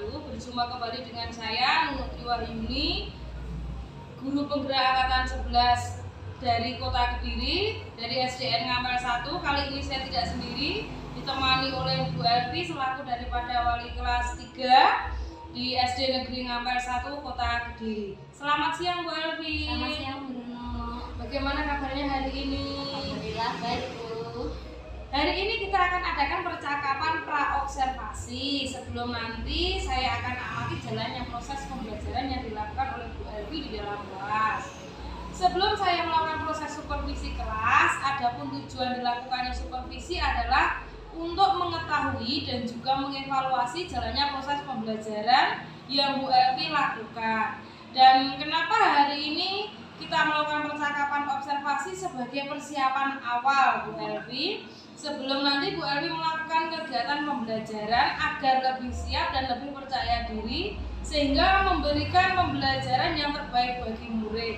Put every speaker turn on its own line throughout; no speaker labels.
wabarakatuh. Berjumpa kembali dengan saya Nunuk Triwahyuni, guru penggerak angkatan 11 dari Kota Kediri, dari SDN Ngampel 1. Kali ini saya tidak sendiri, ditemani oleh Bu Elvi selaku daripada wali kelas 3 di SD Negeri Ngampel 1 Kota Kediri. Selamat siang Bu Elvi.
Selamat siang Bu Nunuk.
Bagaimana kabarnya hari ini?
Alhamdulillah baik Bu.
Hari ini kita akan adakan percakapan pra-observasi. Sebelum nanti saya akan amati jalannya proses pembelajaran yang dilakukan oleh Bu Elvi di dalam kelas. Sebelum saya melakukan proses supervisi kelas, adapun tujuan dilakukannya supervisi adalah untuk mengetahui dan juga mengevaluasi jalannya proses pembelajaran yang Bu Elvi lakukan. Dan kenapa hari ini kita melakukan percakapan observasi sebagai persiapan awal Bu Elvi, sebelum nanti Bu Elvi melakukan kegiatan pembelajaran agar lebih siap dan lebih percaya diri sehingga memberikan pembelajaran yang terbaik bagi murid.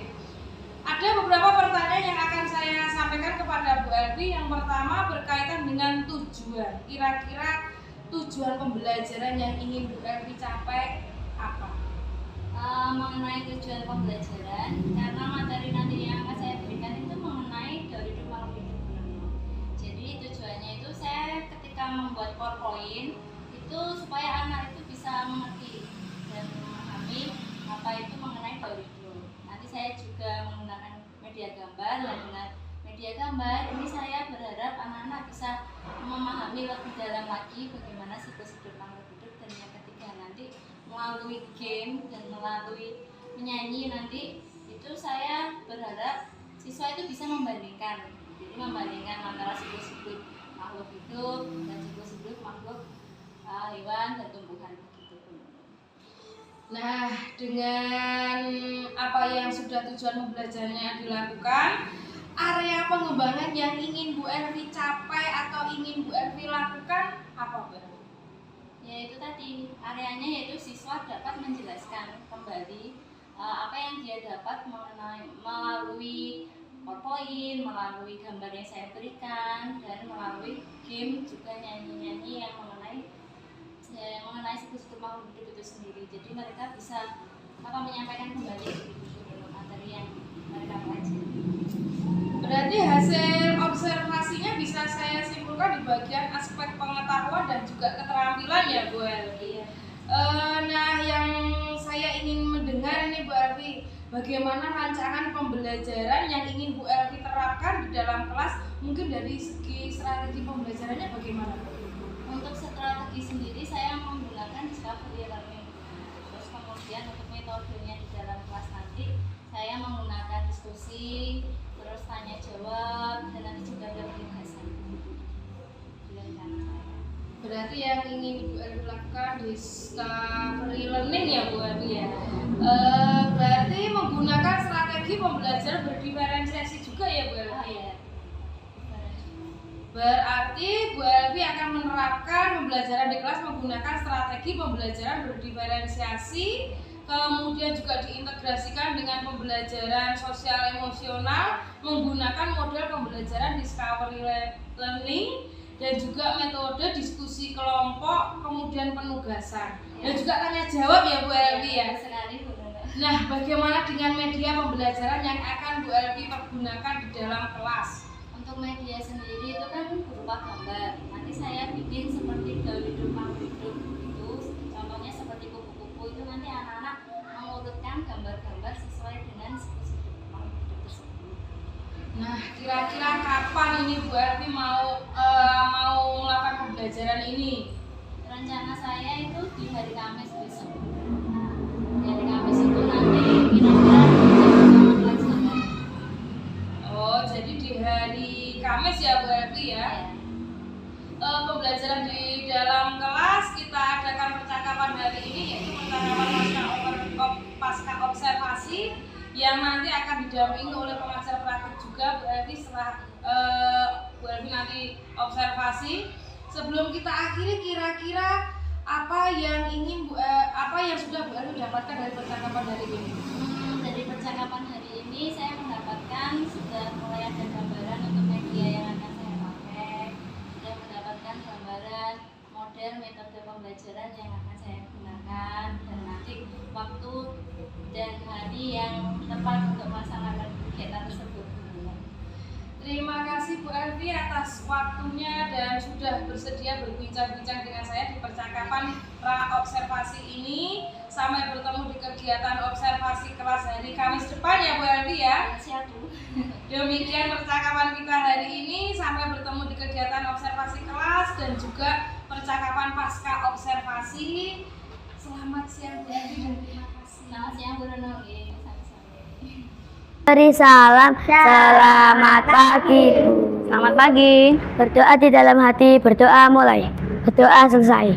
Ada beberapa pertanyaan yang akan saya sampaikan kepada Bu Elvi. Yang pertama berkaitan dengan tujuan. Kira-kira tujuan pembelajaran yang ingin Bu Elvi capai apa?
Mengenai tujuan pembelajaran, karena materi nanti yang akan saya berikan itu mengenai teori makhluk hidup. Jadi tujuannya itu saya ketika membuat PowerPoint itu supaya anak itu bisa mengerti dan memahami apa itu mengenai teori hidup. Nanti saya juga menggunakan media gambar, dan dengan media gambar ini saya berharap anak-anak bisa memahami lebih dalam lagi bagaimana siklus hidup makhluk hidup. Dan yang ketiga nanti melalui game dan melalui menyanyi nanti itu saya berharap siswa itu bisa membandingkan. Jadi membandingkan antara siklus hidup makhluk hidup dan siklus hidup makhluk hewan dan tumbuhan begitu.
Nah, dengan apa yang sudah tujuan pembelajarannya dilakukan, area pengembangan yang ingin Bu Elvi capai atau ingin Bu Elvi lakukan apa Bu?
Yaitu tadi areanya yaitu siswa dapat menjelaskan kembali apa yang dia dapat melalui PowerPoint, melalui gambar yang saya berikan, dan melalui game juga nyanyi-nyanyi yang mengenai siklus hidup makhluk hidup itu sendiri. Jadi mereka bisa menyampaikan kembali materi yang mereka pelajari.
Berarti hasil observasinya bisa saya simpulkan di bagian aspek pengetahuan dan juga keterampilan ya Bu Elvi. Nah, yang saya ingin mendengar ini Bu Elvi, bagaimana rancangan pembelajaran yang ingin Bu Elvi terapkan di dalam kelas? Mungkin dari segi strategi pembelajarannya bagaimana Bu?
Untuk strategi sendiri saya menggunakan discovery learning. Terus kemudian untuk metodenya di dalam kelas nanti saya menggunakan diskusi, terus tanya jawab, dan nanti juga ada penugasan.
Berarti yang ingin Ibu Elvi lakukan discovery learning ya Bu Elvi ya. Berarti menggunakan strategi pembelajaran berdiferensiasi juga ya Bu Elvi ya. Berarti Bu Elvi akan menerapkan pembelajaran di kelas menggunakan strategi pembelajaran berdiferensiasi, kemudian juga diintegrasikan dengan pembelajaran sosial emosional menggunakan model pembelajaran discovery learning dan juga metode diskusi kelompok, kemudian penugasan dan juga tanya jawab ya Bu Elvi ya. Nah, bagaimana dengan media pembelajaran yang akan Bu Elvi pergunakan di dalam kelas?
Untuk media sendiri itu kan berupa gambar. Nanti saya bikin seperti teori hidup makhluk hidup itu, contohnya seperti kupu-kupu itu nanti anak-anak mengurutkan gambar-gambar sesuai dengan siklus hidup makhluk hidup tersebut.
Nah, kira-kira kapan ini Bu Elvi mau melakukan pembelajaran ini?
Rencana saya itu di hari Kamis besok. Di hari Kamis itu nanti kira-kira jam.
Oh, jadi di hari Kamis ya Bu Elvi ya? Pembelajaran di dalam kelas kita adakan percakapan hari ini, yaitu percakapan pasca observasi yang nanti akan didampingi oleh pengajar praktik juga Bu Elvi setelah Bu Elvi nanti observasi. Sebelum kita akhiri, kira-kira apa yang sudah Bu Elvi dapatkan dari percakapan hari ini?
Dari percakapan hari ini saya mendapatkan sudah mulai ada gambaran untuk media yang akan saya pakai, sudah mendapatkan gambaran model metode pembelajaran yang akan saya gunakan. tadi yang tepat untuk melaksanakan kegiatan tersebut.
Terima kasih Bu Elvi atas waktunya dan sudah bersedia berbincang-bincang dengan saya di percakapan pra-observasi ini. Sampai bertemu di kegiatan observasi kelas hari Kamis depan ya Bu Elvi ya.
Siap Bu.
Demikian percakapan kita hari ini. Sampai bertemu di kegiatan observasi kelas dan juga percakapan pasca observasi. Selamat siang Bu Elvi dan terima kasih.
Selamat siang Bu Nono.
Beri salam, selamat pagi.
Selamat pagi.
Berdoa di dalam hati, berdoa mulai, berdoa selesai.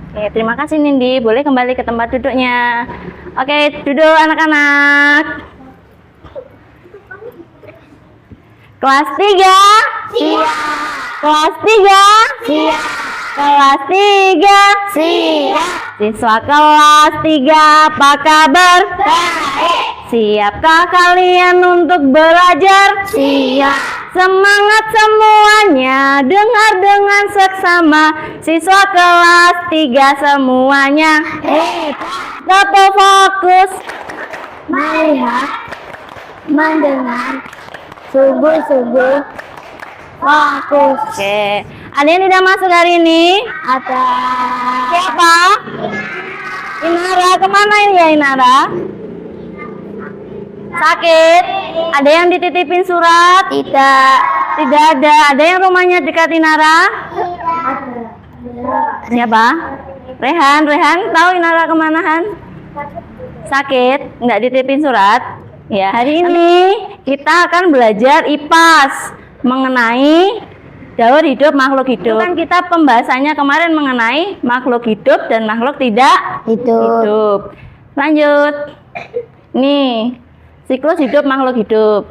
Oke, terima kasih Nindi. Boleh kembali ke tempat duduknya. Oke, duduk anak-anak. Kelas 3.
Siap.
Kelas 3.
Siap.
Kelas 3.
Siap.
Siswa kelas 3, apa kabar?
Baik.
Siapkah kalian untuk belajar?
Siap.
Semangat semuanya, dengar dengan seksama. Siswa kelas 3 semuanya. Tetap fokus.
Melihat, mendengar, sungguh-sungguh, fokus.
Oke, ada yang tidak masuk hari ini?
Ada.
Siapa? Inara, kemana ini ya Inara? Sakit? Ada yang dititipin surat?
Tidak.
Tidak ada. Ada yang rumahnya dekat Inara? Siapa? Rehan, tahu Inara kemana Han? Sakit? Nggak dititipin surat? Ya, hari ini kita akan belajar IPAS mengenai daur hidup makhluk hidup. Kan kita pembahasannya kemarin mengenai makhluk hidup dan makhluk tidak hidup. Lanjut. Nih, siklus hidup makhluk hidup.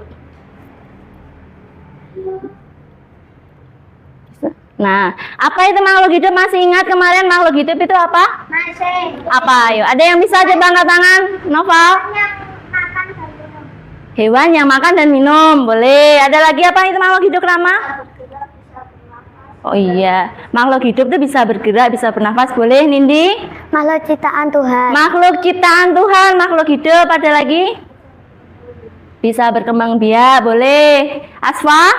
Nah, apa itu makhluk hidup? Masih ingat kemarin makhluk hidup itu apa?
Masih.
Apa? Ayo, ada yang bisa coba angkat tangan? Nova? Hewan yang makan dan minum. Boleh. Ada lagi apa itu makhluk hidup, Rama? Oh iya, makhluk hidup itu bisa bergerak, bisa bernafas. Boleh, Nindi?
Makhluk ciptaan Tuhan.
Makhluk ciptaan Tuhan, makhluk hidup. Ada lagi? Bisa berkembang biak. Boleh. Asfa?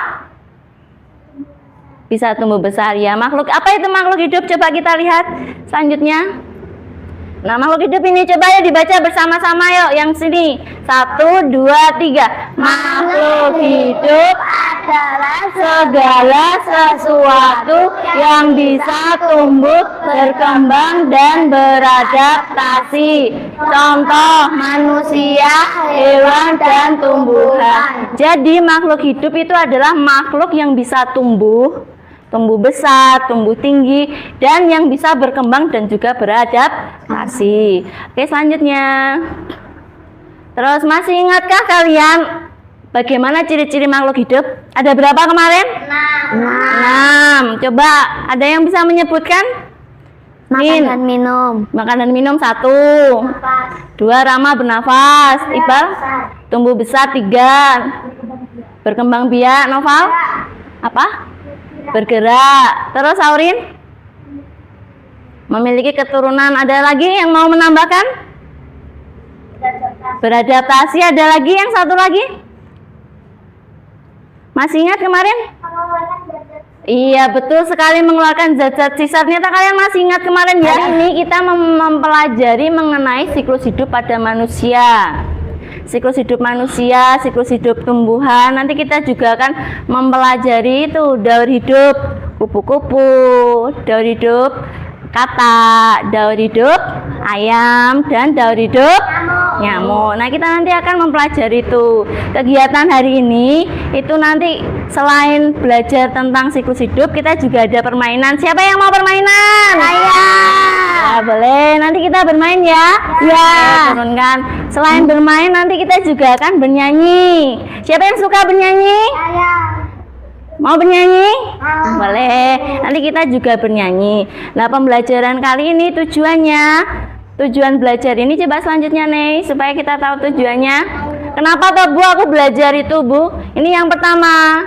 Bisa tumbuh besar ya. Makhluk apa itu makhluk hidup? Coba kita lihat selanjutnya. Nah, makhluk hidup ini coba ya dibaca bersama-sama yuk. Yang sini 1, 2, 3. Makhluk hidup
Adalah
segala sesuatu yang bisa tumbuh, berkembang dan beradaptasi. Contoh manusia, hewan dan tumbuhan. Jadi makhluk hidup itu adalah makhluk yang bisa tumbuh besar, tumbuh tinggi, dan yang bisa berkembang dan juga beradaptasi. Oke, selanjutnya. Terus masih ingatkah kalian bagaimana ciri-ciri makhluk hidup? Ada berapa kemarin? 6. Coba ada yang bisa menyebutkan?
makan dan minum.
Makan dan minum 1. 2. Rama bernafas. Iqbal tumbuh besar. 3. Berkembang biak. Noval apa? Bergerak. Terus Aurin memiliki keturunan. Ada lagi yang mau menambahkan? Beradaptasi. Ada lagi yang satu lagi? Masih ingat kemarin? Iya, betul sekali, mengeluarkan zat-zat sisa. Ternyata kalian masih ingat kemarin ya. Ini kita mempelajari mengenai siklus hidup pada manusia. Siklus hidup manusia, siklus hidup tumbuhan. Nanti kita juga akan mempelajari itu daur hidup kupu-kupu, daur hidup katak, daur hidup ayam, dan daur hidup nyamuk. Nah, kita nanti akan mempelajari itu. Kegiatan hari ini itu nanti selain belajar tentang siklus hidup, kita juga ada permainan. Siapa yang mau permainan?
Saya.
Ya, boleh. Nanti kita bermain ya. Ya. Turunkan. Selain bermain, nanti kita juga akan bernyanyi. Siapa yang suka bernyanyi?
Saya.
Mau bernyanyi? Boleh. Nanti kita juga bernyanyi. Nah, pembelajaran kali ini tujuan belajar ini coba selanjutnya nih, supaya kita tahu tujuannya. Kenapa toh Bu aku belajar itu Bu? Ini yang pertama.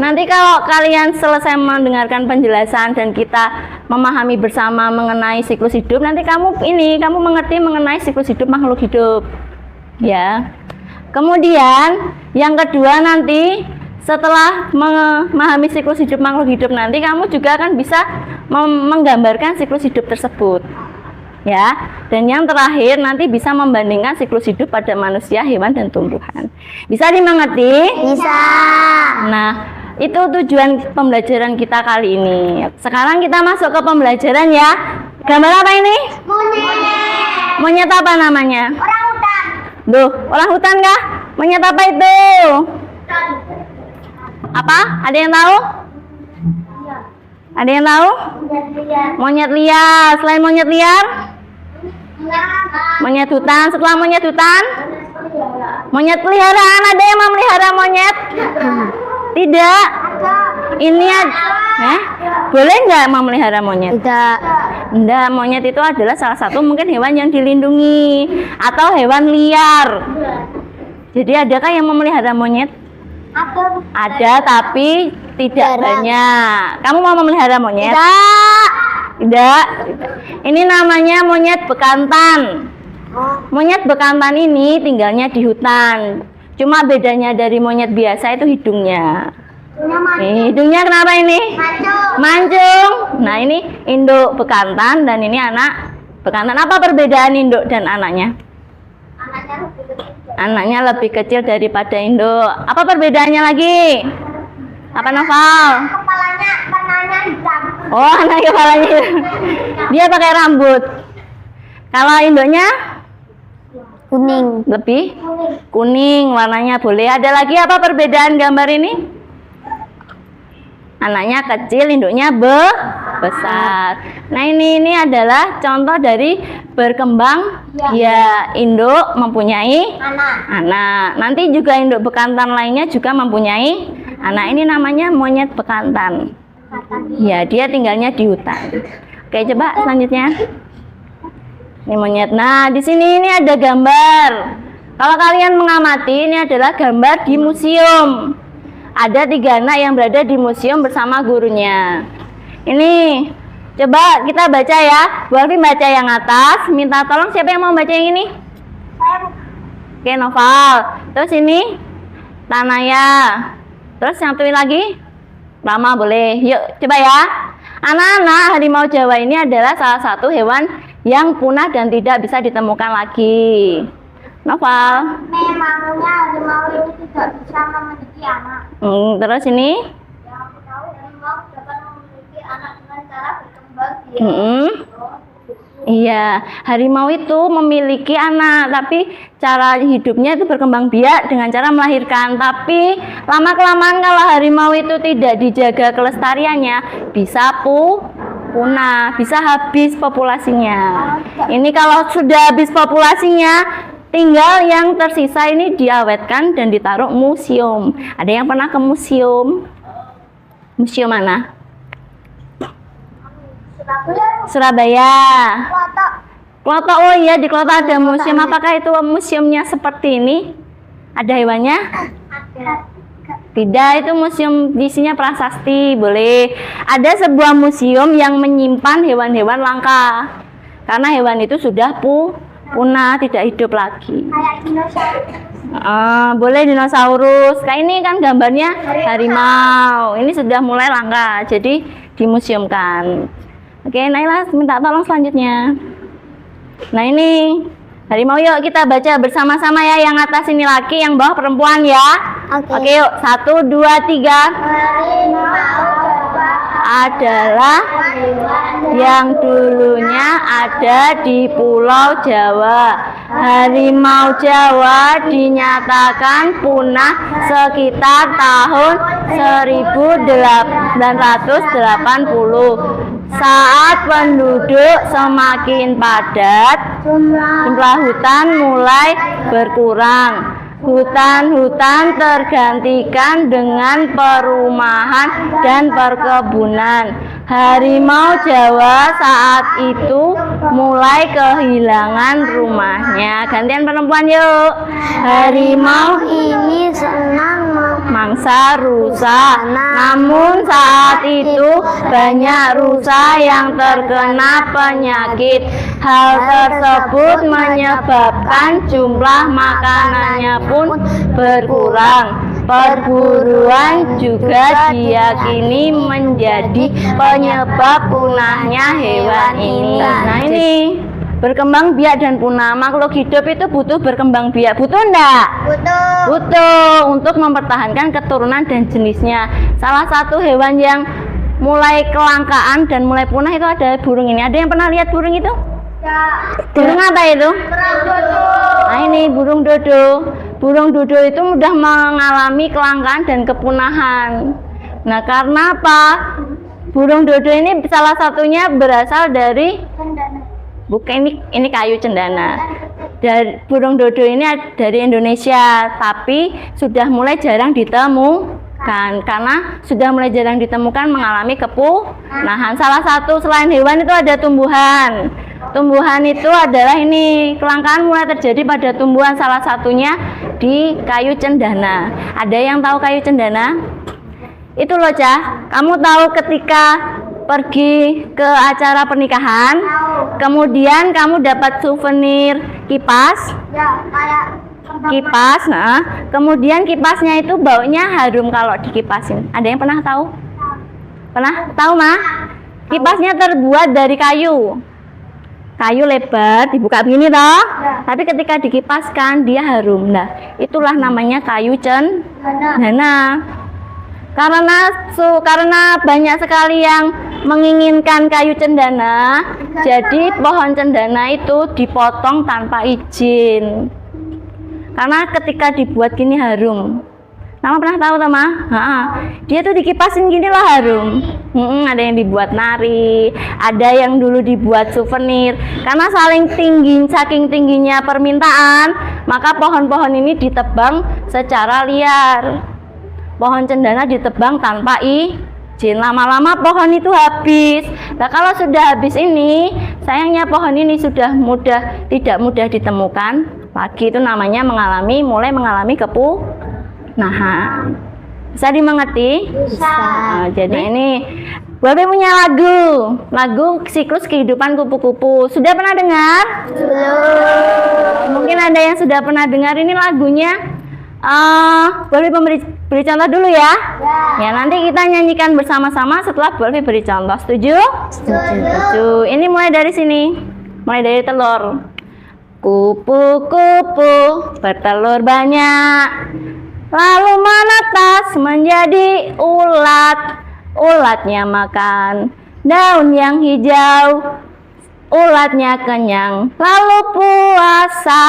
Nanti kalau kalian selesai mendengarkan penjelasan dan kita memahami bersama mengenai siklus hidup, nanti kamu mengerti mengenai siklus hidup makhluk hidup. Ya. Kemudian yang kedua nanti setelah memahami siklus hidup makhluk hidup nanti kamu juga akan bisa menggambarkan siklus hidup tersebut. Ya. Dan yang terakhir nanti bisa membandingkan siklus hidup pada manusia, hewan dan tumbuhan. Bisa dimengerti?
Bisa.
Nah, itu tujuan pembelajaran kita kali ini. Sekarang kita masuk ke pembelajaran ya. Gambar apa ini?
Monyet.
Monyet apa namanya?
Orang hutan.
Duh, orang hutan kah? Monyet apa itu? Apa? Ada yang tahu? Ada yang tahu? Monyet liar. Selain monyet liar? Monyet hutan. Setelah monyet hutan? Monyet peliharaan. Ada yang memelihara monyet? Tidak. Ini boleh nggak memelihara monyet?
Tidak.
Enggak, monyet itu adalah salah satu mungkin hewan yang dilindungi atau hewan liar. Jadi adakah yang memelihara monyet? Ada, tapi tidak banyak. Kamu mau memelihara monyet?
Tidak.
Tidak. Ini namanya monyet bekantan. Monyet bekantan ini tinggalnya di hutan. Cuma bedanya dari monyet biasa itu hidungnya. Hidungnya kenapa ini? Mancung. Nah, ini induk bekantan dan ini anak bekantan. Apa perbedaan induk dan anaknya? Anaknya lebih kecil daripada induk. Apa perbedaannya lagi? Apa Noval?
Kepalanya hitam.
Oh, anak kepalanya. Dia pakai rambut. Kalau induknya
Kuning.
lebih kuning warnanya. Boleh. Ada lagi apa perbedaan gambar ini? Anaknya kecil, induknya besar. Nah, ini adalah contoh dari berkembang ya induk mempunyai anak. Nanti juga induk bekantan lainnya juga mempunyai anak. Ini namanya monyet bekantan. Ya, dia tinggalnya di hutan. Oke, coba selanjutnya. Ini monyet. Nah, di sini ini ada gambar. Kalau kalian mengamati, ini adalah gambar di museum. Ada 3 anak yang berada di museum bersama gurunya. Ini, coba kita baca ya. Bu Alfi baca yang atas. Minta tolong siapa yang mau baca yang ini? Oke, Noval. Terus ini, Tanaya. Terus yang satu lagi? Rama, boleh. Yuk, coba ya. Anak-anak, harimau Jawa ini adalah salah satu hewan yang punah dan tidak bisa ditemukan lagi. Noval.
Memangnya harimau ini tidak bisa memiliki anak.
Terus ini?
Yang aku tahu harimau dapat memiliki anak dengan cara berkembang biak.
Iya, harimau itu memiliki anak, tapi cara hidupnya itu berkembang biak dengan cara melahirkan. Tapi lama-kelamaan kalau harimau itu tidak dijaga kelestariannya, bisa punah, bisa habis populasinya. Ini kalau sudah habis populasinya, tinggal yang tersisa ini diawetkan dan ditaruh museum. Ada yang pernah ke museum? Museum mana? Surabaya. Klotok. Oh iya, di Klotok ada museum. Apakah itu museumnya seperti ini? Ada hewannya? Tidak, itu museum isinya prasasti. Boleh. Ada sebuah museum yang menyimpan hewan-hewan langka. Karena hewan itu sudah punah, tidak hidup lagi.
Kayak dinosaurus.
Boleh dinosaurus. Kayak ini kan gambarnya harimau. Ini sudah mulai langka, jadi dimuseumkan. Oke, Naila minta tolong selanjutnya. Nah, ini harimau. Yuk kita baca bersama-sama ya. Yang atas ini laki, yang bawah perempuan ya. Oke, yuk. 1, 2, 3. Adalah yang dulunya ada di Pulau Jawa. Harimau Jawa dinyatakan punah sekitar tahun 1880 saat penduduk semakin padat, jumlah hutan mulai berkurang. Hutan-hutan tergantikan dengan perumahan dan perkebunan. Harimau Jawa saat itu mulai kehilangan rumahnya. Gantian perempuan yuk. Harimau
ini senang
mangsa rusa. Namun saat itu banyak rusa yang terkena penyakit. Hal tersebut menyebabkan jumlah makanannya pun berkurang. Perburuan juga diyakini menjadi penyebab punahnya hewan ini. Nah ini berkembang biak dan punah. Makhluk hidup itu butuh berkembang biak, butuh enggak? Butuh untuk mempertahankan keturunan dan jenisnya. Salah satu hewan yang mulai kelangkaan dan mulai punah itu ada burung ini. Ada yang pernah lihat burung itu? Burung apa itu? Nah ini burung dodo. Burung dodo itu mudah mengalami kelangkaan dan kepunahan. Nah karena apa? Burung dodo ini salah satunya berasal dari bukan ini kayu cendana. Dari burung dodo ini dari Indonesia, tapi sudah mulai jarang ditemukan karena sudah mulai jarang ditemukan mengalami kepunahan. Salah satu selain hewan itu ada tumbuhan. Tumbuhan itu adalah ini kelangkaan mulai terjadi pada tumbuhan, salah satunya di kayu cendana. Ada yang tahu kayu cendana? Itu loh Cah, kamu tahu ketika pergi ke acara pernikahan, kemudian kamu dapat souvenir kipas. Kipas, nah, kemudian kipasnya itu baunya harum kalau dikipasin. Ada yang pernah tahu? Pernah tahu mah? Kipasnya terbuat dari kayu. Kayu lebar dibuka begini toh, tapi ketika dikipaskan dia harum. Nah, itulah namanya kayu cendana. Karena banyak sekali yang menginginkan kayu cendana, jadi pohon cendana itu dipotong tanpa izin. Karena ketika dibuat gini harum. Mama pernah tahu Tama? Dia tuh dikipasin gini loh harum. Ada yang dibuat nari, ada yang dulu dibuat souvenir. Karena saking tingginya permintaan, maka pohon-pohon ini ditebang secara liar. Pohon cendana ditebang tanpa izin. Lama-lama pohon itu habis. Nah kalau sudah habis ini, sayangnya pohon ini sudah tidak mudah ditemukan lagi. Itu namanya mulai mengalami kepunahan. Bisa dimengerti?
Bisa.
Jadi ini Babe punya lagu siklus kehidupan kupu-kupu. Sudah pernah dengar?
Belum.
Mungkin ada yang sudah pernah dengar. Ini lagunya. Boleh beri contoh dulu ya? Ya nanti kita nyanyikan bersama-sama setelah boleh beri contoh. Setuju? Setuju. Ini mulai dari sini. Mulai dari telur. Kupu-kupu bertelur banyak, lalu menetas menjadi ulat. Ulatnya makan daun yang hijau, ulatnya kenyang lalu puasa.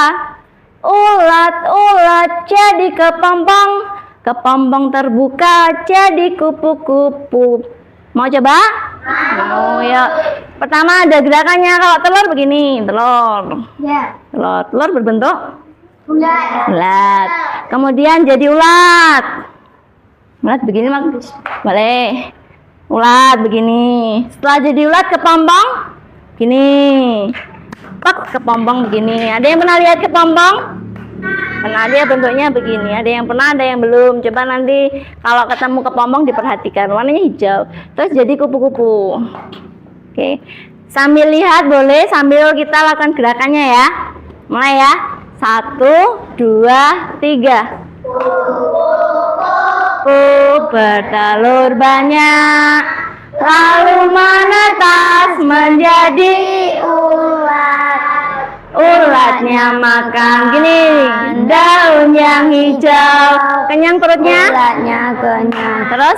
Ulat jadi kepompong, kepompong terbuka jadi kupu-kupu. Mau coba? Mau ya. Pertama ada gerakannya. Kalau telur begini, telur berbentuk ulat. Kemudian jadi ulat. Ulat begini boleh. Ulat begini. Setelah jadi ulat kepompong gini. Kepompong begini. Ada yang pernah lihat kepompong? Pernah, dia bentuknya begini. Ada yang pernah, ada yang belum. Coba nanti kalau ketemu kepompong diperhatikan, warnanya hijau. Terus jadi kupu-kupu. Oke. Sambil lihat boleh, sambil kita lakukan gerakannya ya. Mulai ya. 1, 2, 3. Kupu bertelur banyak, lalu menetas menjadi ulat. Ulatnya makan gini daun yang hijau, kenyang perutnya.
Ulatnya kenyang.
Terus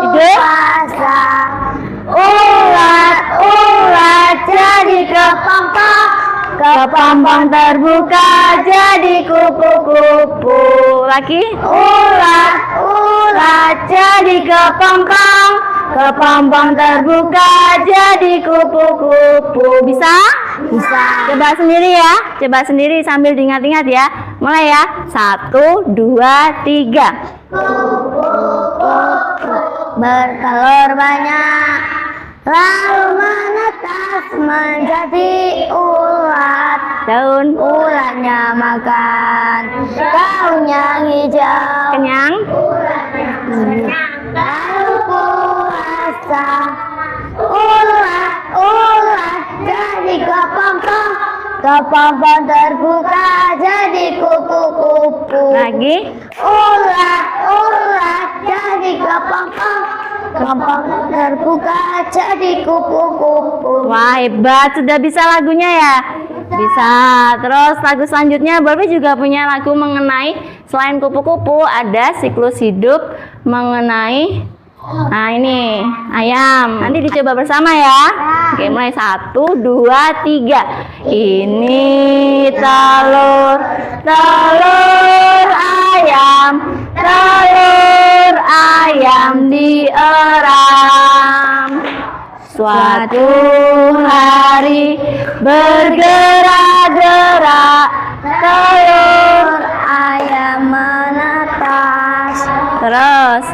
puasa. Ulat jadi kepompong, kepompong terbuka jadi kupu-kupu.
Lagi.
Ulat jadi kepompong, kepompong terbuka jadi kupu-kupu.
Bisa?
Bisa.
Coba sendiri ya. Coba sendiri sambil diingat-ingat ya. Mulai ya. 1, 2, 3.
Bertelur banyak, lalu menetas menjadi ulat.
Daun.
Ulatnya makan daunnya hijau.
Kenyang?
Lalu puasa, ulah jadi kepompong. Kepompong terbuka jadi kupu-kupu.
Lagi?
Ulah jadi kepompong. Kepompong terbuka jadi kupu-kupu.
Wah, hebat, sudah bisa lagunya ya? Bisa. Terus lagu selanjutnya Barbie juga punya lagu mengenai selain kupu-kupu ada siklus hidup mengenai ini ayam. Nanti dicoba bersama ya. Oke, mulai 1, 2, 3. Ini telur ayam dieram. Suatu hari bergerak-gerak telur
Ayam menetas.
terus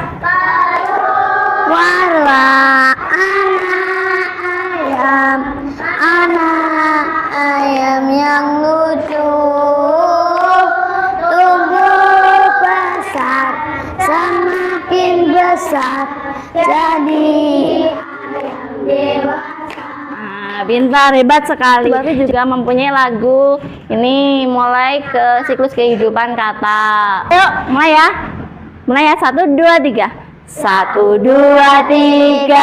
Warlah anak ayam yang lucu, tumbuh besar, semakin besar, jadi dewasa.
Pintar, hebat sekali. Barbie juga mempunyai lagu ini mulai ke siklus kehidupan kata. Yuk, mulai ya. Mulai ya, 1, 2, 3. 1, 2, 3,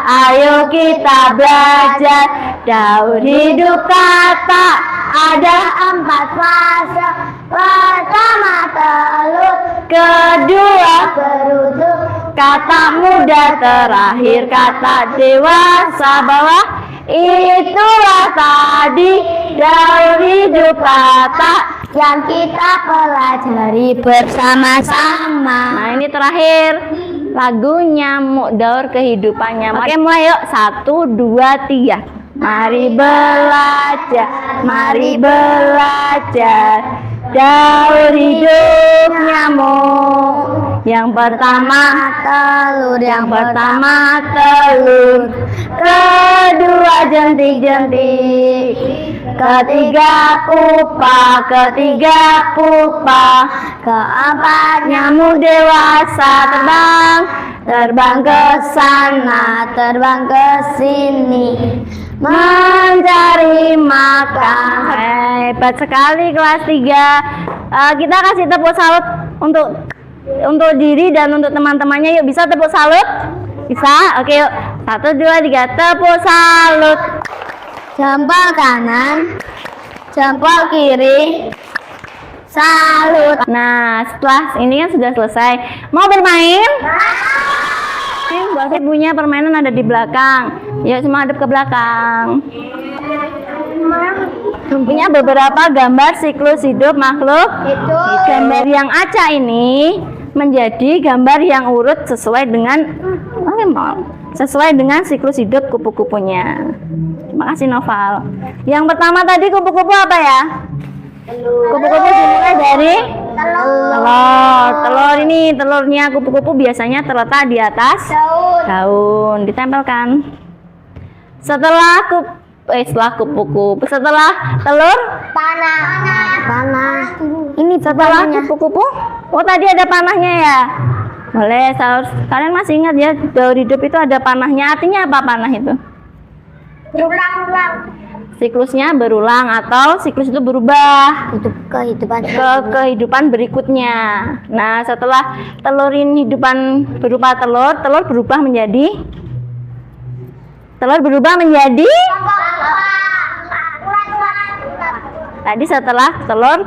ayo kita belajar daur hidup kata.
Ada 4 fase. Pertama telur,
Kedua,
berutuk,
kata muda, terakhir kata dewasa. Bawah, itulah tadi daur hidup kata
yang kita pelajari bersama-sama.
Nah, ini terakhir lagu nyamuk daur kehidupannya. Oke, mulai yuk. 1, 2, 3. Mari belajar daur hidup nyamuk. Yang pertama
telur,
yang pertama telur, kedua jentik-jentik, ketiga pupa, keempat nyamuk dewasa terbang ke sana, terbang ke sini, mencari makan. Hebat sekali kelas 3. Kita kasih tepuk salut untuk diri dan untuk teman-temannya. Yuk, bisa tepuk salut? Bisa? Oke, yuk. 1, 2, 3, tepuk salut.
jempol kanan, jempol kiri, salut.
Nah, setelah ini kan sudah selesai. Mau bermain? Barbie punya permainan ada di belakang. Yuk, semua hadap ke belakang. Punya beberapa gambar siklus hidup makhluk. Gambar yang acak ini menjadi gambar yang urut sesuai dengan siklus hidup kupu-kupunya. Terima kasih Noval. Yang pertama tadi kupu-kupu apa ya? Kupu-kupu dimulai dari telur. Ini telurnya kupu-kupu biasanya terletak di atas daun, ditempelkan. Setelah kupu-kupu, setelah telur
Panah.
ini setelah kupu-kupu. Oh, tadi ada panahnya ya. Boleh, kalian masih ingat ya, daur hidup itu ada panahnya. Artinya apa panah itu?
Berulang-ulang.
Siklusnya berulang atau siklus itu berubah
Kehidupan.
kehidupan berikutnya. Nah, setelah telur ini hidupan berupa telur berubah menjadi tadi setelah telur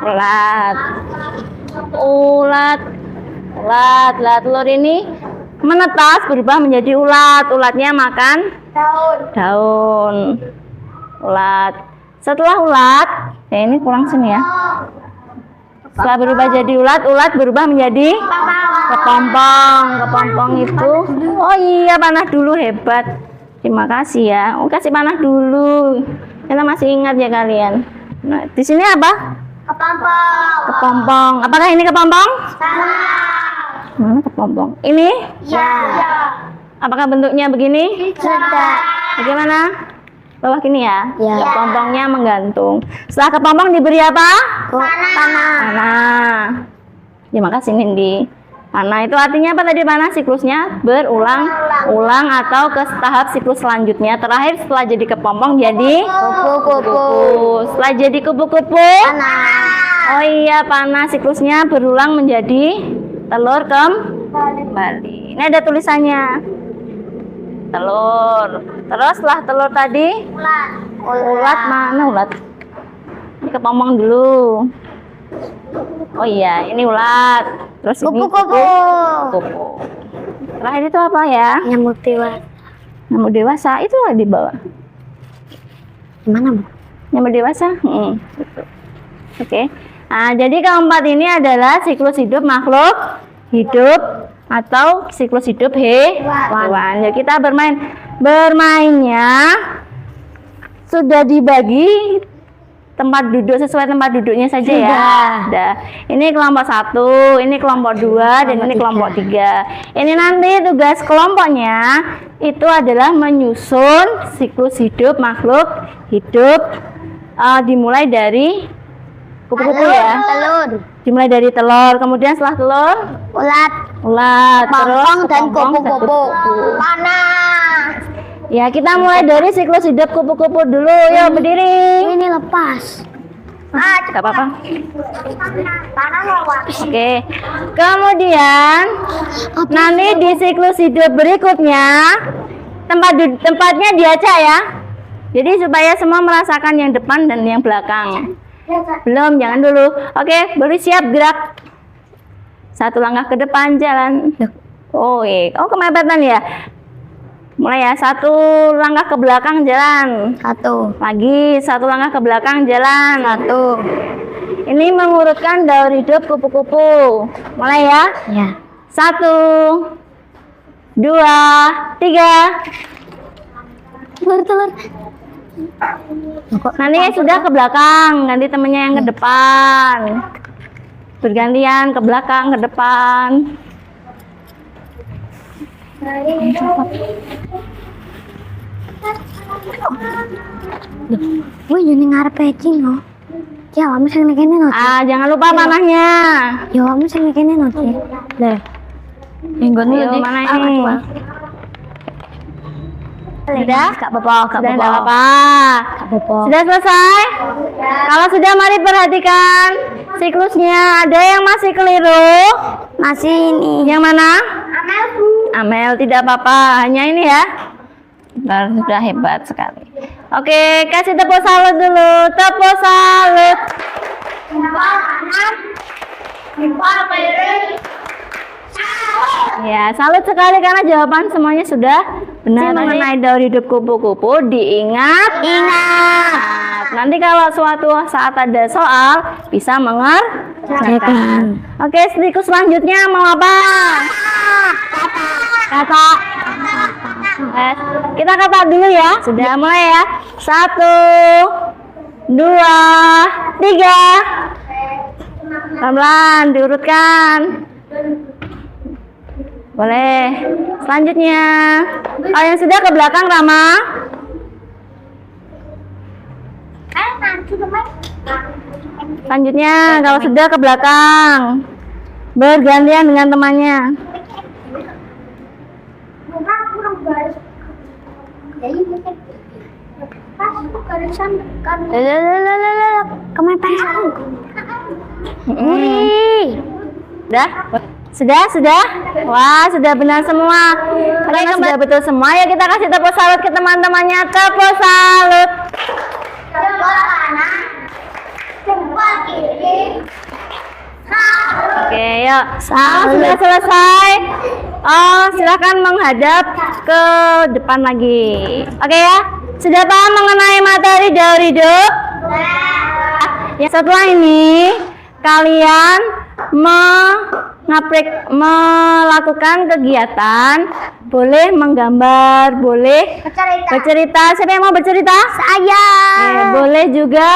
ulat. Telur ini menetas berubah menjadi ulatnya makan daun. Ulat. Setelah ulat, ini kurang sini ya. Setelah berubah jadi ulat berubah menjadi kepompong itu. Oh iya, panah dulu, hebat. Terima kasih ya. Oh, kasih panah dulu. Kita masih ingat ya kalian. Nah, di sini apa? Kepompong. Apakah ini kepompong? Mana kepompong? Ini?
Ya.
Apakah bentuknya begini?
Sudah.
Bagaimana? bawah gini ya.
Ya.
Kepompongnya menggantung. Setelah kepompong diberi apa?
Panah.
Panah. Terima kasih Nindi. Panah itu artinya apa tadi panah? Siklusnya berulang-ulang atau ke tahap siklus selanjutnya. Terakhir setelah jadi kepompong jadi
Kupu-kupu.
Setelah jadi kupu-kupu.
Panah.
Oh iya, panah siklusnya berulang menjadi telur kembali. Ini ada tulisannya. Telur. Terus setelah telur tadi ulat mana ulat? Ini kepompong dulu. Oh iya, ini ulat. Terus ini
Kupu-kupu.
kupu. Terakhir itu apa ya?
Nyamuk dewasa.
Nyamuk dewasa itu di bawah.
Gimana, Bu?
Nyamuk dewasa? Gitu. Oke. Nah, jadi keempat ini adalah siklus hidup makhluk hidup atau siklus hidup hewan. Jadi kita bermainnya sudah dibagi tempat duduk sesuai tempat duduknya saja ya. Sudah. Ini kelompok 1, ini kelompok 2, dan ini kelompok 3. Ini nanti tugas kelompoknya itu adalah menyusun siklus hidup makhluk hidup dimulai dari kupu-kupu ya.
Telur.
Dimulai dari telur, kemudian setelah telur
Ulat.
terus
Kepompong dan
kepompong,
kupu-kupu. Panah.
Ya, kita mulai dari siklus hidup kupu-kupu dulu. Yuk berdiri.
Ini lepas.
Gak apa-apa.
Panah lawan.
Oke. Kemudian nanti di siklus hidup berikutnya tempatnya diacak ya. Jadi supaya semua merasakan yang depan dan yang belakang. Belum, jangan dulu. Oke, baru siap gerak. 1 langkah ke depan jalan. Oh, kemepetan ya. Mulai ya, 1 langkah ke belakang jalan.
1.
Lagi 1 langkah ke belakang jalan.
1.
Ini mengurutkan daur hidup kupu-kupu. Mulai ya.
Ya.
1, 2, 3.
Telur.
Nanti sudah ke belakang, ganti temennya yang ke depan. Bergantian ke belakang, ke depan.
Wih, jadi ngarep pecing loh. Ya, kamu sing kene no.
Jangan lupa panahnya.
Ya, kamu sing kene no. Lah.
Ayo, mana ini? Sudah?
Gak apa-apa,
Sudah, enggak apa-apa.
apa-apa.
Sudah selesai? Kalau sudah, mari perhatikan siklusnya. Ada yang masih keliru?
Masih ini.
Yang mana? Amel, tidak apa-apa. Hanya ini ya. Sudah hebat sekali. Oke, kasih tepuk salut dulu. Tepuk salut. Ya, salut sekali karena jawaban semuanya sudah benar. Mengenai daur hidup kupu-kupu diingat. Nanti kalau suatu saat ada soal bisa mengerjakan. Oke, siklus selanjutnya mau apa? Kata. Kita kata dulu ya. Sudah mulai ya. 1, 2, 3. Pelan-pelan diurutkan. Boleh. Selanjutnya, kalau yang sudah ke belakang Rama. Selanjutnya, kalau sudah ke belakang, bergantian dengan temannya. Sudah? Wah, sudah benar semua. Karena sudah betul semua, ya kita kasih tepuk salut ke teman-temannya. Tepuk salut. Oke, yuk. Sudah selesai. Silakan menghadap ke depan lagi. Oke ya. Sudah paham mengenai materi daur hidup? Ya, setelah ini kalian melakukan kegiatan, boleh menggambar, boleh bercerita. Siapa yang mau bercerita?
Saya.
Boleh juga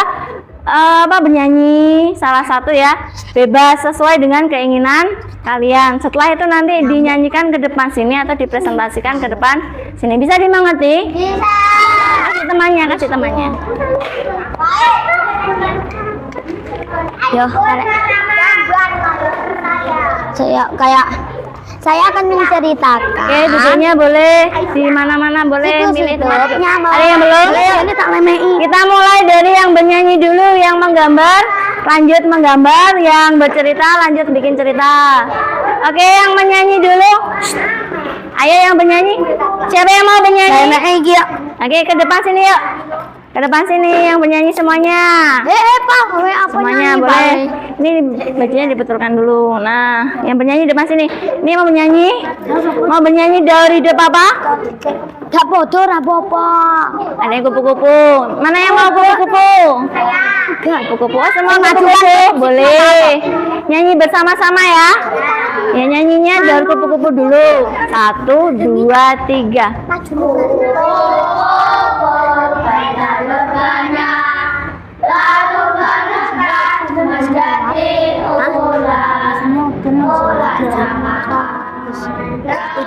bernyanyi, salah satu ya, bebas sesuai dengan keinginan kalian. Setelah itu nanti dinyanyikan ke depan sini atau dipresentasikan ke depan sini. Bisa dimengerti?
Bisa.
kasih temannya, kasih temannya.
Yo, saya akan menceritakan.
Oke, duduknya boleh di mana-mana, boleh milih tempat. Ada yang belum?
Ini tak lemei.
Kita mulai dari yang bernyanyi dulu, yang menggambar, lanjut menggambar, yang bercerita, lanjut bikin cerita. Oke, yang menyanyi dulu. Ayo yang bernyanyi. Siapa yang mau bernyanyi? Oke, ke depan sini yuk. Ke depan sini yang bernyanyi semuanya.
Pak, apa
Semuanya
nyanyi,
boleh.
Pak?
Ini bajunya dibetulkan dulu. Nah, yang bernyanyi depan sini. Ini mau bernyanyi? Mau bernyanyi dari hidup apa?
Gak bodoh apa-apa.
Ada yang kupu-kupu. Mana yang mau kupu-kupu? Kupu-kupu. Oh, semua kupu-kupu. Boleh. Nyanyi bersama-sama ya. Ya nyanyinya dari kupu-kupu dulu. 1, 2, 3.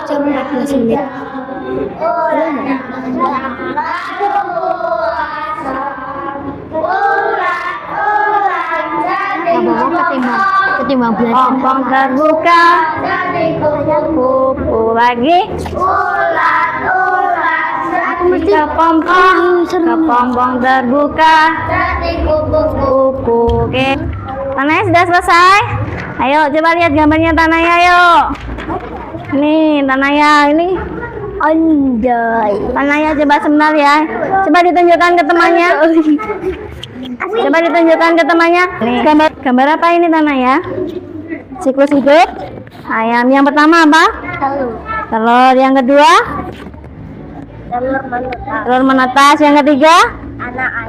Jam 14 menit. Ketimbang belajar.
Ompong terbuka. Kupu lagi. Kepompong terbuka. Kupu. Oke. Tanahnya sudah selesai. Ayo coba lihat gambarnya Tanaya, yuk. Nih Tanaya, ini
Anjay.
Tanaya coba sebentar ya. Coba ditunjukkan ke temannya. Coba ditunjukkan ke temannya. Nih, gambar apa ini Tanaya? Siklus hidup ayam. Yang pertama apa? Telur. Yang kedua? Telur menetas. Yang ketiga?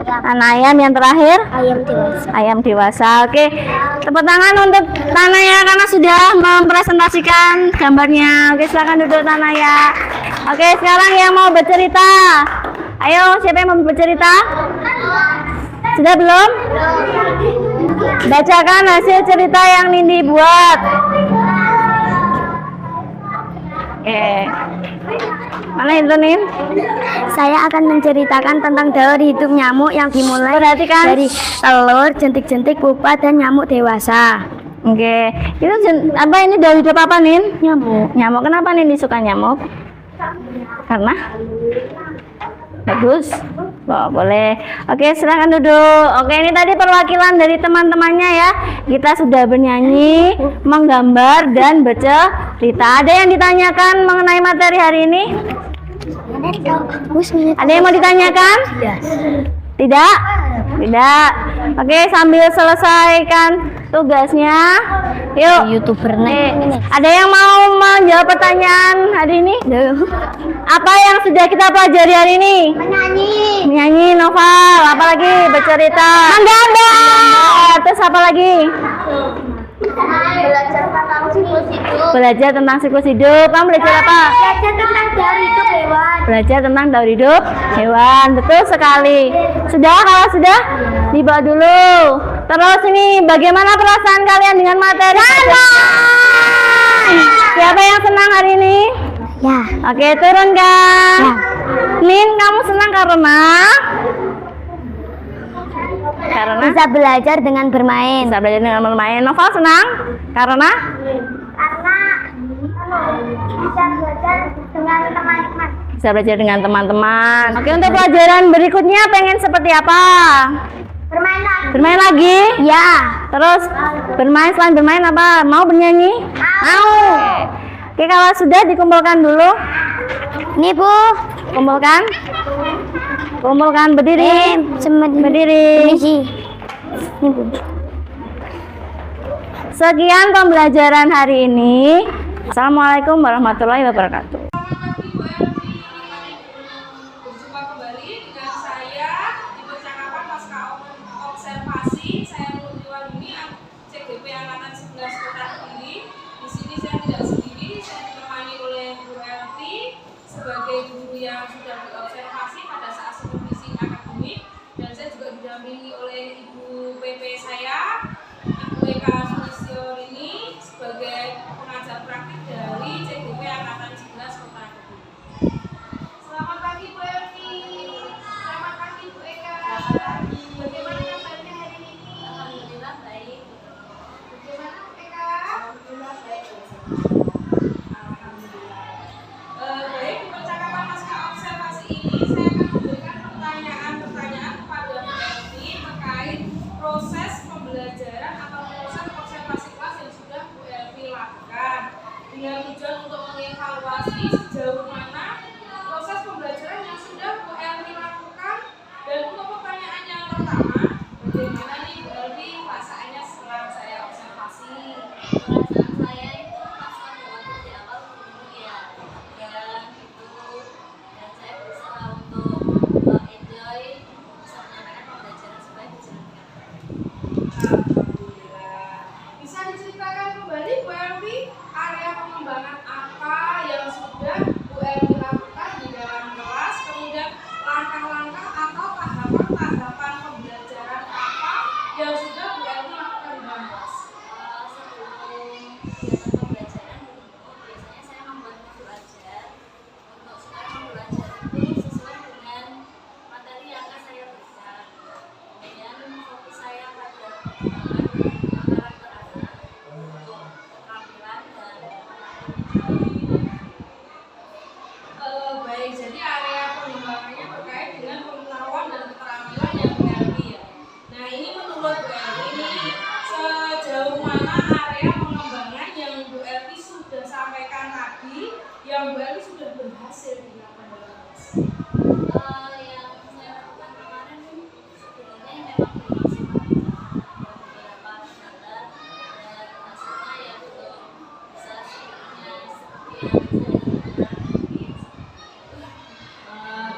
Anak ayam. Yang terakhir? Ayam dewasa. Oke, tepuk tangan untuk Tanaya karena sudah mempresentasikan gambarnya. Oke, silakan duduk Tanaya. Oke, sekarang yang mau bercerita. Ayo, siapa yang mau bercerita? Sudah belum? Bacakan hasil cerita yang Nindi buat. Oke. Mana itu Nin?
Saya akan menceritakan tentang daur hidup nyamuk yang dimulai
Perhatikan.
dari telur, jentik-jentik, pupa, dan nyamuk dewasa.
Oke. Itu apa ini daur hidup apa Nin?
Nyamuk.
Nyamuk. Kenapa Nindi suka nyamuk? Karena bagus. Oh, boleh. Oke, silakan duduk. Oke, ini tadi perwakilan dari teman-temannya ya. Kita sudah bernyanyi, menggambar, dan bercerita. Ada yang ditanyakan mengenai materi hari ini? Ada yang mau ditanyakan? Tidak? Tidak. Oke, sambil selesaikan tugasnya. Yuk.
YouTuber
Ada yang mau menjawab pertanyaan hari ini? Apa yang sudah kita pelajari hari ini? Menyanyi, novel, apalagi bercerita. Menggambar. Terus apa lagi? Belajar tentang siklus hidup. Kamu belajar apa? Belajar tentang daur hidup hewan. Betul sekali. Sudah? Kalau sudah, dibawa dulu. Terus ini bagaimana perasaan kalian dengan materi? Siapa yang senang hari ini?
Ya.
Oke, turunkan. Nin, kamu senang karena?
Bisa belajar dengan bermain.
Bisa belajar dengan bermain. Novel senang? Karena? Bisa belajar dengan teman-teman. Oke, untuk pelajaran berikutnya pengen seperti apa? Bermain lagi?
Ya.
Terus bermain, selain bermain apa? Mau bernyanyi? Mau. Oke, kalau sudah dikumpulkan dulu.
Nih Bu.
Kumpulkan. Kumpulkan, berdiri. Berdiri.
Nih Bu.
Sekian pembelajaran hari ini. Assalamualaikum warahmatullahi wabarakatuh.
Berjumpa kembali dengan saya di percakapan pasca observasi. Saya Nurul Wardini, CGP Angkatan 11 Kota Kediri. Di sini saya tidak sendiri, saya ditemani oleh Bu Elvi sebagai guru yang sudah diobservasi pada saat supervisi akademik, dan saya juga didampingi oleh Ibu PP saya, Ibu Eka Sulistyo ini sebagai pengajar praktik dari CGP Angkatan 11 Kota Kediri. Selamat pagi Bu Elvi. Selamat
karakter anak untuk keterampilan dan
Baik, jadi area pengembangannya terkait dengan pengetahuan dan keterampilan yang Bu Elvi ya. Nah, ini menurut Bu Elvi ini sejauh mana area pengembangan yang Bu Elvi sudah sampaikan tadi, yang Bu Elvi sudah berhasil dilakukan dalam kelas?
yang saya lakukan kemarin sebenarnya memang belum maksimal. Ada beberapa standar dan hasilnya ya belum bisa sepenuhnya seperti yang saya harapkan.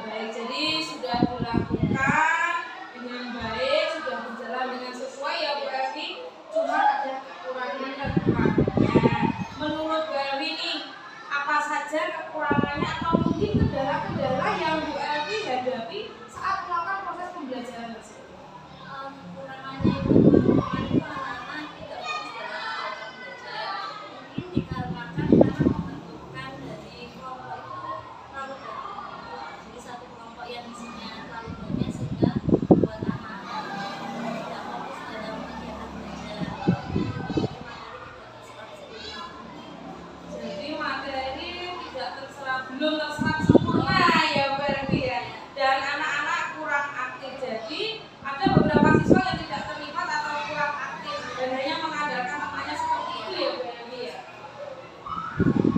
Baik, jadi sudah dilakukan dengan baik, sudah berjalan dengan sesuai ya Bu Elvi. Cuma ada kekurangan dan kekurangannya. Menurut Bu Elvi nih, apa saja kekurangannya atau mungkin kendala-kendala yang Bu Elvi hadapi saat melakukan proses pembelajaran tersebut?
Kekurangannya itu anak-anak tidak fokus dalam kegiatan belajar. Mungkin dikarenakan karena pembentukan dari kelompok itu terlalu banyak. Jadi satu kelompok yang isinya terlalu banyak sehingga membuat anak-anak tidak fokus dalam kegiatan belajar.
Jadi materi tidak terserap, belum terserap sempurna ya Bu Elvi ya. Dan anak-anak kurang aktif. Jadi ada beberapa siswa yang tidak terlibat atau kurang aktif dan hanya mengandalkan temannya seperti itu ya Bu Elvi ya.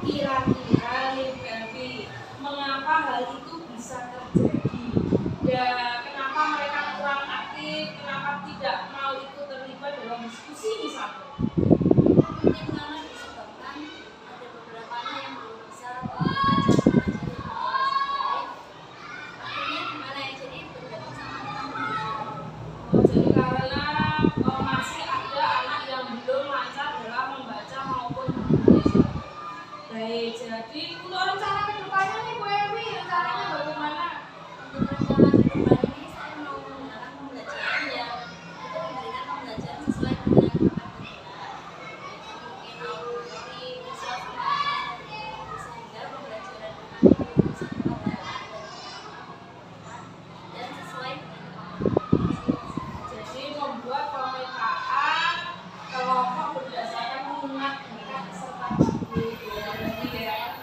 Kira-kira nih Bu Elvi, mengapa hal itu bisa terjadi? Ya, kenapa mereka kurang aktif? Kenapa tidak mau ikut terlibat dalam diskusi misalnya?
Mungkin karena disebabkan ada beberapa anak yang belum bisa membaca dengan baik. Akhirnya gimana ya, jadi bergantung sama teman-teman.
Jadi karena masih ada anak yang belum lancar dalam membaca maupun menulis. Baik, jadi untuk rencana kedepannya nih Bu Elvi, rencananya bagaimana?
Untuk rencana ke depan ini saya mau menggunakan pembelajaran yang itu memberikan pembelajaran sesuai dengan kepribadian. Jadi mungkin auditori, visual, sehingga pembelajaran nanti bisa kepada dan sesuai dengan kemampuan.
Jadi membuat pemetaan kelompok berdasarkan minat bakat serta didik ya.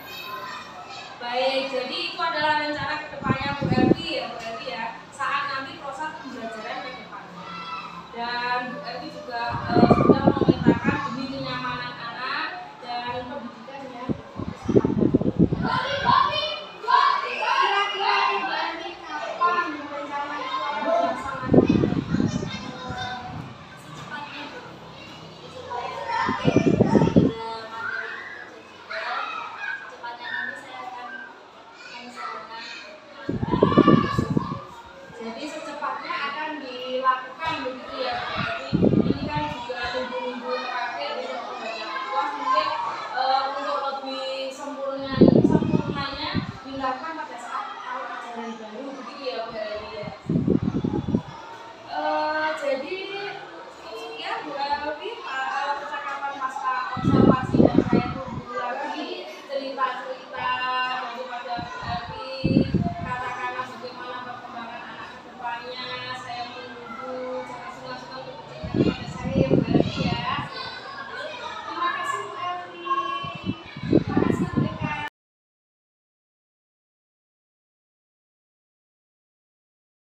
Baik, jadi itu adalah rencana kedepannya Bu Elvi ya, saat nanti proses pembelajaran ke depannya. Dan Bu Elvi juga sudah memetakan demi kenyamanan anak dan pendidikan yang berfokus pada kira-kira Bu Elvi kapan rencana itu akan dilaksanakan?
Secepatnya supaya segera materi itu tersedia, secepatnya nanti saya akan mengusahakan
Jadi secepatnya akan dilakukan begitu ya Bu Elvi. Ini kan juga minggu-minggu terakhir untuk pembelajaran kelas, mungkin untuk lebih sempurnanya dilakukan pada saat tahun ajaran baru.